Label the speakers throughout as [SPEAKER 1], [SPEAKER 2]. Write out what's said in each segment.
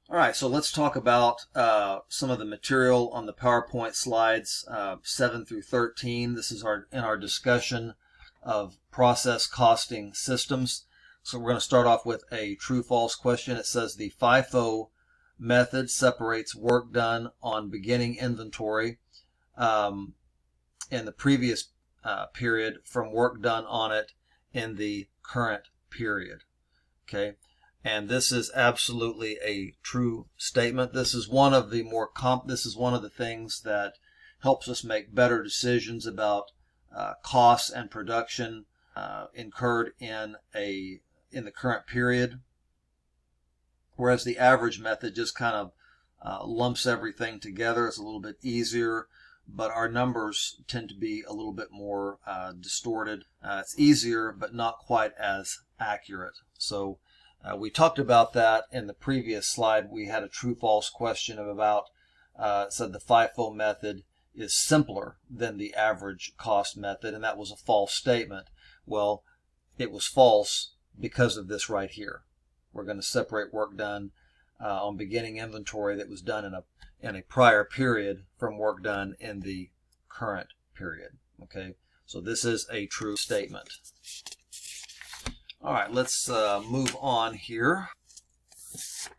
[SPEAKER 1] All right, so let's talk about some of the material on the PowerPoint slides 7 through 13. This is in our discussion of process costing systems. So we're going to start off with a true-false question. It says the FIFO method separates work done on beginning inventory in the previous period from work done on it in the current period. Okay. And this is absolutely a true statement. This is one of the this is one of the things that helps us make better decisions about costs and production incurred in the current period. Whereas the average method just kind of lumps everything together. It's a little bit easier, but our numbers tend to be a little bit more distorted. It's easier, but not quite as accurate. So we talked about that in the previous slide. We had a true-false question of about, said the FIFO method is simpler than the average cost method, and that was a false statement. Well, it was false because of this right here. We're going to separate work done on beginning inventory that was done in a prior period from work done in the current period. Okay, so this is a true statement. All right, let's move on here.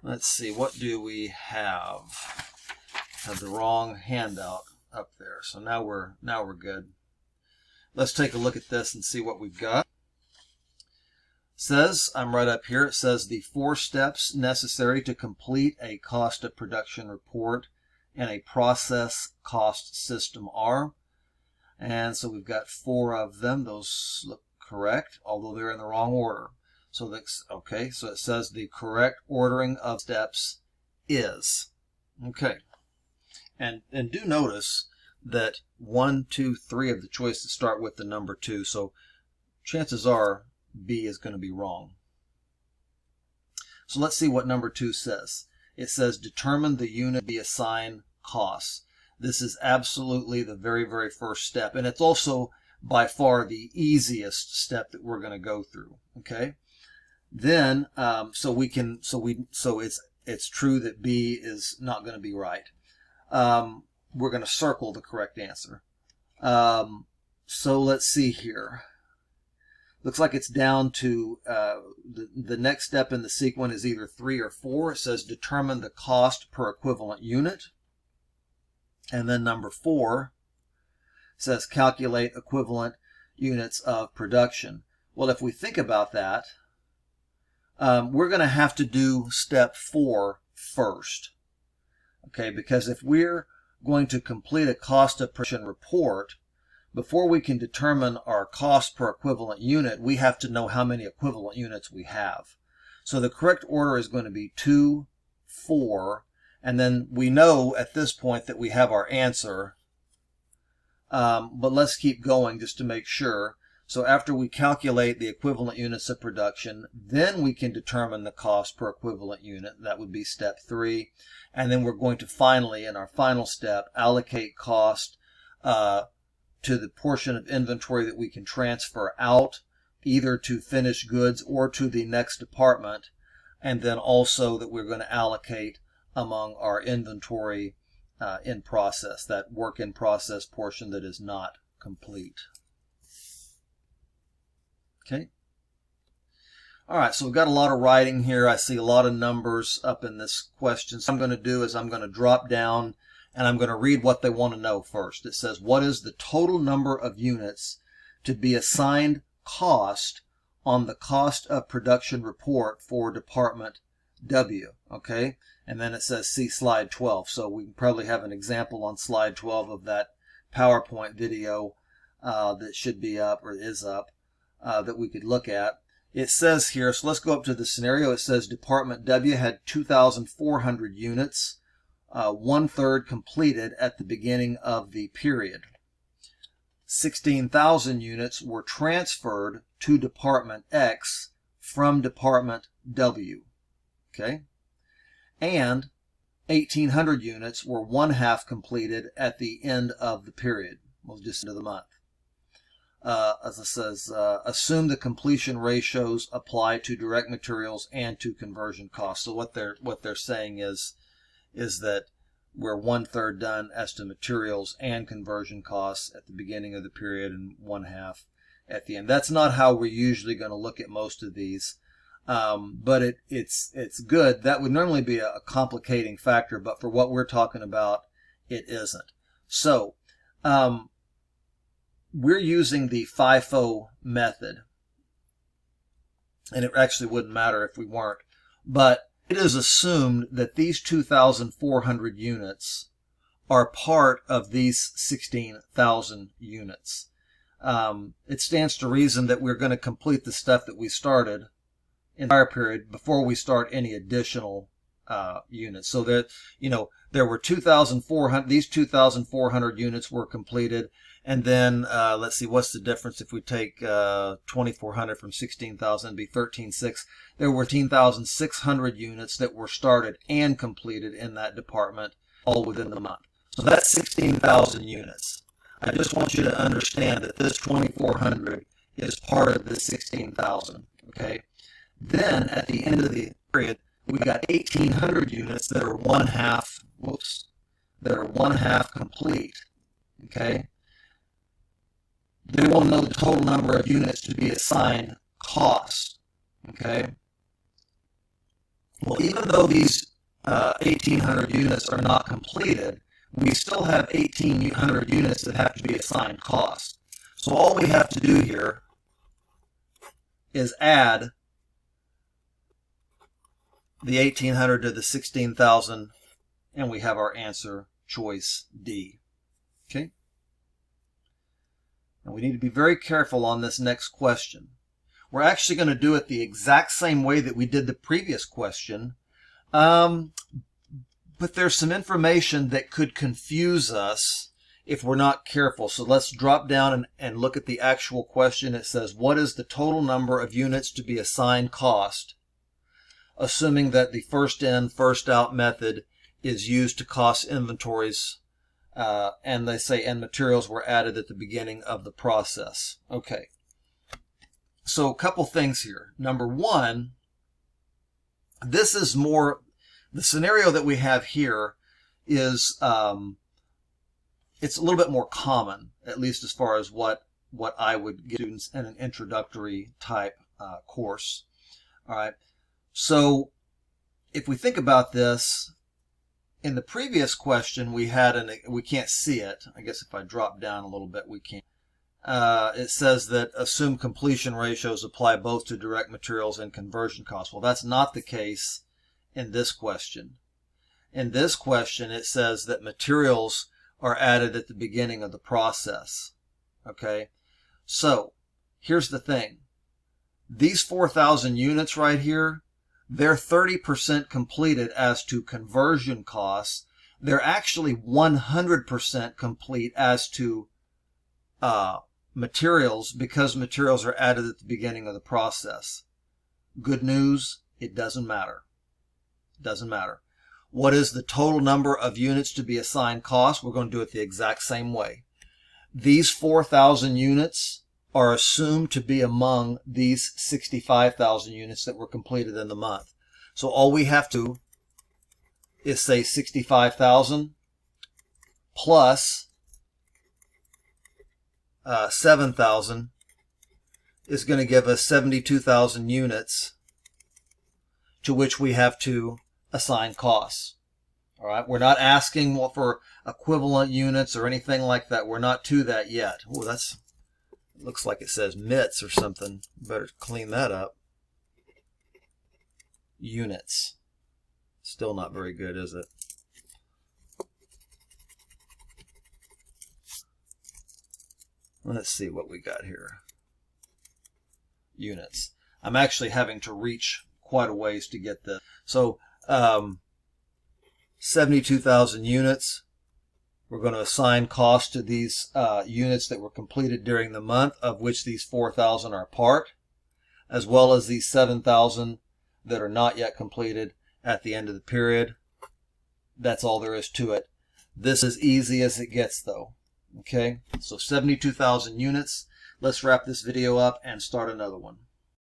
[SPEAKER 1] Let's see, what do we have? Had the wrong handout up there, so now we're good. Let's take a look at this and see what we've got. It says, I'm right up here, it says the 4 steps necessary to complete a cost of production report in a process cost system are. And so we've got 4 of them. Those look correct, although they're in the wrong order. So that's okay. So it says the correct ordering of steps is. Okay. And do notice that 1, 2, 3 of the choices start with the number 2. So chances are B is going to be wrong. So let's see what number 2 says. It says determine the unit to be assigned costs. This is absolutely the very, very first step, and it's also by far the easiest step that we're going to go through. Okay. Then so it's true that B is not going to be right. We're going to circle the correct answer. So let's see here. Looks like it's down to the next step in the sequence is either 3 or 4. It says determine the cost per equivalent unit. And then number 4 says calculate equivalent units of production. Well, if we think about that, we're going to have to do step 4 first. Okay, because if we're going to complete a cost of production report, before we can determine our cost per equivalent unit, we have to know how many equivalent units we have. So the correct order is going to be 2, 4, and then we know at this point that we have our answer. But let's keep going just to make sure. So after we calculate the equivalent units of production, then we can determine the cost per equivalent unit. That would be step 3. And then we're going to finally, in our final step, allocate cost to the portion of inventory that we can transfer out, either to finished goods or to the next department. And then also that we're going to allocate among our inventory in process, that work in process portion that is not complete. Okay. All right, so we've got a lot of writing here. I see a lot of numbers up in this question. So what I'm going to do is I'm going to drop down and I'm going to read what they want to know first. It says, what is the total number of units to be assigned cost on the cost of production report for Department W? Okay, and then it says see slide 12. So we can probably have an example on slide 12 of that PowerPoint video that should be up or is up that we could look at. It says here, so let's go up to the scenario. It says Department W had 2,400 units, 1/3 completed at the beginning of the period. 16,000 units were transferred to Department X from Department W. Okay, and 1,800 units were 1/2 completed at the end of the period. Well, just into the month. as it says, assume the completion ratios apply to direct materials and to conversion costs. So what they're saying is that we're 1/3 done as to materials and conversion costs at the beginning of the period and 1/2 at the end. That's not how we're usually going to look at most of these, but it's good. That would normally be a complicating factor, but for what we're talking about, it isn't. So we're using the FIFO method, and it actually wouldn't matter if we weren't, but it is assumed that these 2,400 units are part of these 16,000 units. It stands to reason that we're going to complete the stuff that we started in the prior period before we start any additional units. So that, there were 2,400, these 2,400 units were completed. And then, let's see, what's the difference if we take 2,400 from 16,000, it'd be 13,600. There were 13,600 units that were started and completed in that department all within the month. So that's 16,000 units. I just want you to understand that this 2,400 is part of the 16,000, okay? Then at the end of the period, we got 1,800 units that are one half complete, okay? Then we'll know the total number of units to be assigned cost, okay? Well, even though these 1,800 units are not completed, we still have 1,800 units that have to be assigned cost. So all we have to do here is add the 1,800 to the 16,000, and we have our answer, choice D. Okay? Now we need to be very careful on this next question. We're actually going to do it the exact same way that we did the previous question, but there's some information that could confuse us if we're not careful. So let's drop down and look at the actual question. It says, what is the total number of units to be assigned cost, assuming that the first in, first out method is used to cost inventories, and they say, and materials were added at the beginning of the process. Okay. So a couple things here. Number one, this is more, the scenario that we have here is, it's a little bit more common, at least as far as what I would give students in an introductory type course. All right. So if we think about this, in the previous question we had we can't see it. I guess if I drop down a little bit we can. It says that assume completion ratios apply both to direct materials and conversion costs. Well, that's not the case in this question. In this question it says that materials are added at the beginning of the process. Okay, so here's the thing. These 4,000 units right here, they're 30% completed as to conversion costs. They're actually 100% complete as to materials, because materials are added at the beginning of the process. Good news, it doesn't matter. It doesn't matter. What is the total number of units to be assigned cost? We're going to do it the exact same way. These 4,000 units are assumed to be among these 65,000 units that were completed in the month. So all we have to is say 65,000 plus 7,000 is going to give us 72,000 units to which we have to assign costs. All right, we're not asking for equivalent units or anything like that. We're not to that yet. Oh, that's, looks like it says MITs or something. Better clean that up. Units. Still not very good, is it? Let's see what we got here. Units. I'm actually having to reach quite a ways to get this. So 72,000 units. We're going to assign cost to these units that were completed during the month, of which these 4,000 are part, as well as these 7,000 that are not yet completed at the end of the period. That's all there is to it. This is easy as it gets, though. Okay, so 72,000 units. Let's wrap this video up and start another one.